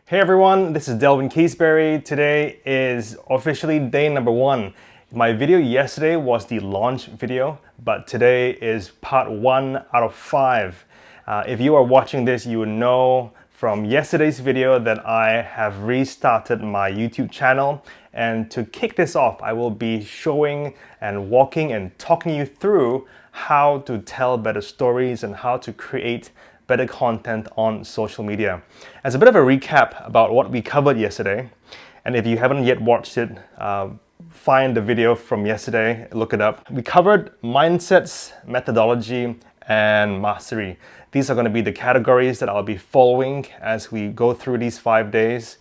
Hey everyone, this is Delvin Keysbury. Today is officially day number 1. My video yesterday was the launch video, but today is part 1 out of 5. If you are watching this, you will know from yesterday's video that I have restarted my YouTube channel. And to kick this off, I will be showing and walking and talking you through how to tell better stories and how to create better content on social media. As a bit of a recap about what we covered yesterday, and if you haven't yet watched it, find the video from yesterday, look it up. We covered mindsets, methodology, and mastery. These are going to be the categories that I'll be following as we go through these 5 days.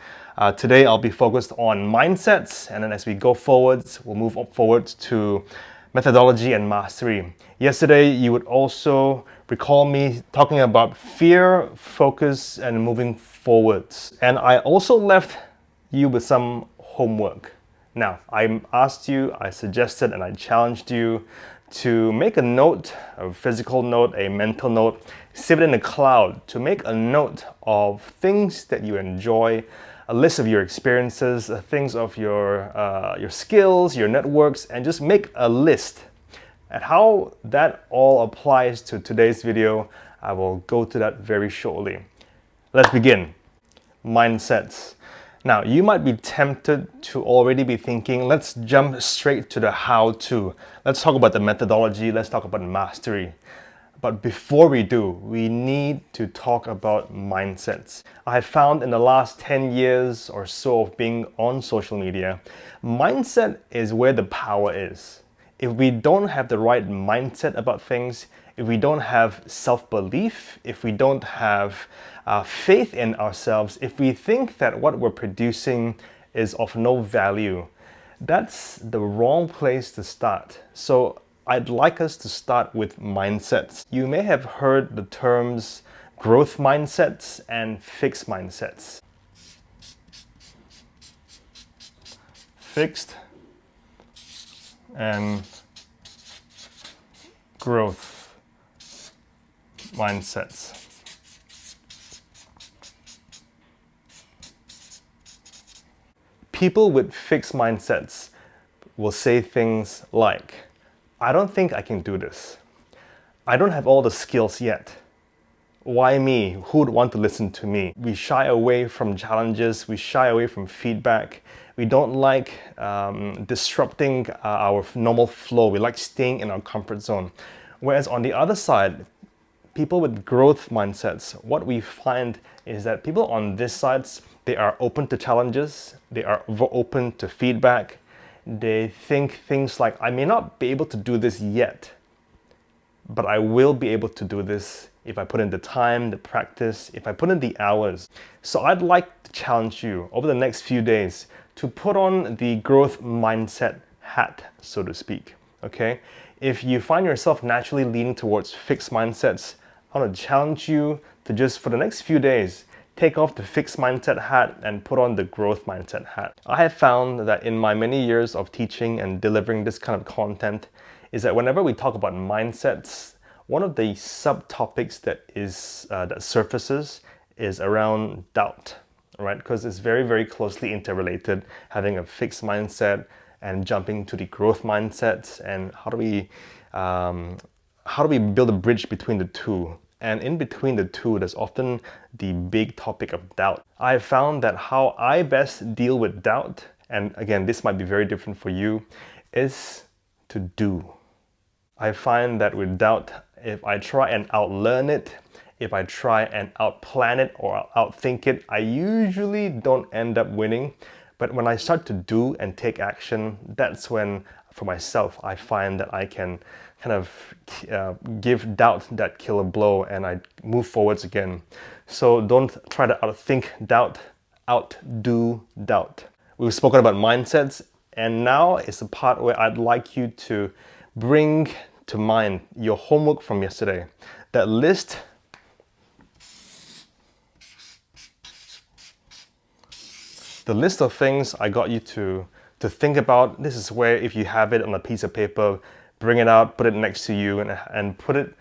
Today I'll be focused on mindsets, and then as we go forwards, we'll move forwards to methodology and mastery. Yesterday, you would also recall me talking about fear, focus, and moving forwards. And I also left you with some homework. Now, I asked you, I suggested, and I challenged you to make a note, a physical note, a mental note, save it in the cloud, to make a note of things that you enjoy, a list of your experiences, things of your skills, your networks, and just make a list. And how that all applies to today's video, I will go to that very shortly. Let's begin. Mindsets. Now, you might be tempted to already be thinking, let's jump straight to the how-to. Let's talk about the methodology, let's talk about mastery. But before we do, we need to talk about mindsets. I have found in the last 10 years or so of being on social media, mindset is where the power is. If we don't have the right mindset about things, if we don't have self-belief, if we don't have faith in ourselves, if we think that what we're producing is of no value, that's the wrong place to start. So I'd like us to start with mindsets. You may have heard the terms growth mindsets and fixed mindsets. Fixed and growth mindsets. People with fixed mindsets will say things like, I don't think I can do this. I don't have all the skills yet. Why me? Who would want to listen to me? We shy away from challenges. We shy away from feedback. We don't like disrupting our normal flow. We like staying in our comfort zone. Whereas on the other side, people with growth mindsets, what we find is that people on this side, they are open to challenges. They are open to feedback. They think things like, I may not be able to do this yet, but I will be able to do this if I put in the time, the practice, if I put in the hours. So I'd like to challenge you over the next few days to put on the growth mindset hat, so to speak, okay? If you find yourself naturally leaning towards fixed mindsets, I want to challenge you to just, for the next few days, take off the fixed mindset hat and put on the growth mindset hat. I have found that in my many years of teaching and delivering this kind of content is that whenever we talk about mindsets, one of the subtopics that surfaces is around doubt, right? Because it's very, very closely interrelated, having a fixed mindset and jumping to the growth mindset, and how do we build a bridge between the two? And in between the two, there's often the big topic of doubt. I've found that how I best deal with doubt, and again, this might be very different for you, is to do. I find that with doubt, if I try and outlearn it, if I try and outplan it or outthink it, I usually don't end up winning. But when I start to do and take action, that's when, for myself, I find that I can kind of give doubt that killer blow and I move forwards again. So don't try to outthink doubt, outdo doubt. We've spoken about mindsets, and now is the part where I'd like you to bring to mind your homework from yesterday. That list of things I got you to think about. This is where, if you have it on a piece of paper, bring it out, put it next to you, and put it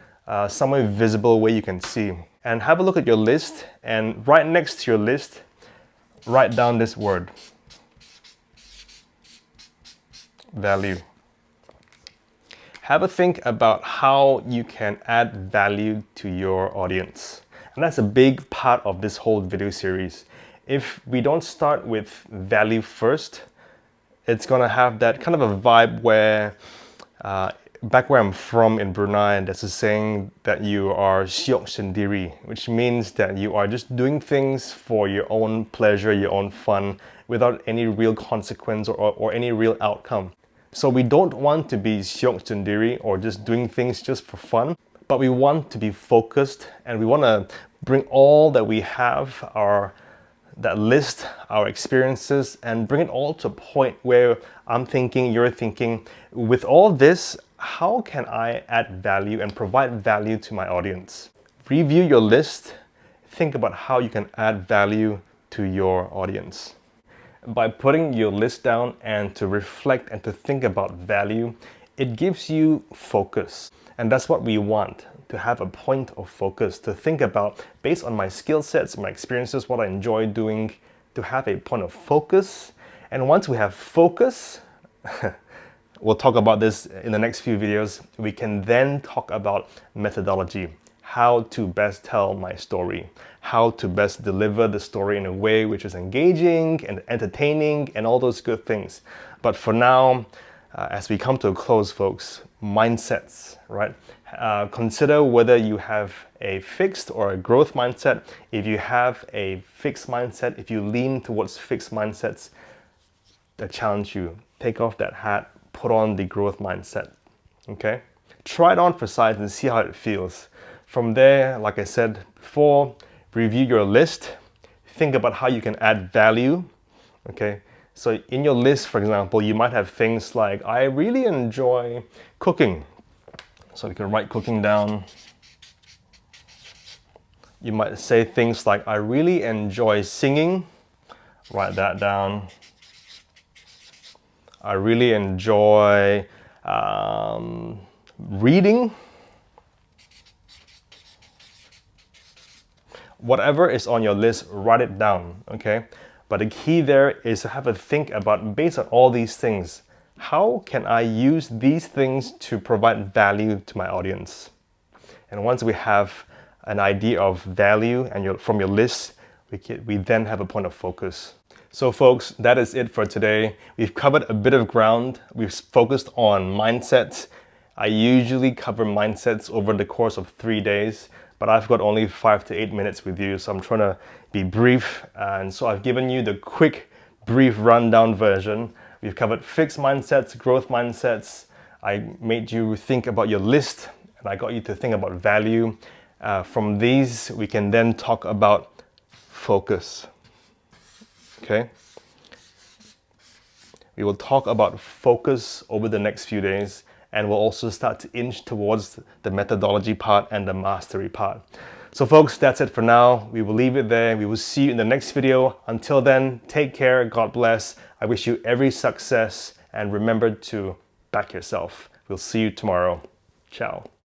somewhere visible where you can see. And have a look at your list, and right next to your list, write down this word, value. Have a think about how you can add value to your audience. And that's a big part of this whole video series. If we don't start with value first, it's gonna have that kind of a vibe where, back where I'm from in Brunei, there's a saying that you are syok sendiri, which means that you are just doing things for your own pleasure, your own fun, without any real consequence or any real outcome. So we don't want to be syok sendiri or just doing things just for fun, but we want to be focused and we want to bring all that we have, that list, our experiences, and bring it all to a point where I'm thinking, you're thinking, with all this, how can I add value and provide value to my audience? Review your list, think about how you can add value to your audience. By putting your list down and to reflect and to think about value, it gives you focus. And that's what we want, to have a point of focus, to think about, based on my skill sets, my experiences, what I enjoy doing, to have a point of focus. And once we have focus, we'll talk about this in the next few videos, we can then talk about methodology. How to best tell my story, how to best deliver the story in a way which is engaging and entertaining and all those good things. But for now, as we come to a close, folks, mindsets, right? Consider whether you have a fixed or a growth mindset. If you have a fixed mindset, if you lean towards fixed mindsets, I challenge you, take off that hat, put on the growth mindset, okay? Try it on for size and see how it feels. From there, like I said before, review your list, think about how you can add value, okay? So in your list, for example, you might have things like, I really enjoy cooking. So you can write cooking down. You might say things like, I really enjoy singing. Write that down. I really enjoy reading. Whatever is on your list, write it down, okay? But the key there is to have a think about, based on all these things, how can I use these things to provide value to my audience? And once we have an idea of value and from your list, we then have a point of focus. So folks, that is it for today. We've covered a bit of ground. We've focused on mindsets. I usually cover mindsets over the course of 3 days, but I've got only 5 to 8 minutes with you, so I'm trying to be brief. And so I've given you the quick, brief rundown version. We've covered fixed mindsets, growth mindsets. I made you think about your list, and I got you to think about value. From these, we can then talk about focus. Okay? We will talk about focus over the next few days, and we'll also start to inch towards the methodology part and the mastery part. So folks, that's it for now. We will leave it there. We will see you in the next video. Until then, take care. God bless. I wish you every success, and remember to back yourself. We'll see you tomorrow. Ciao.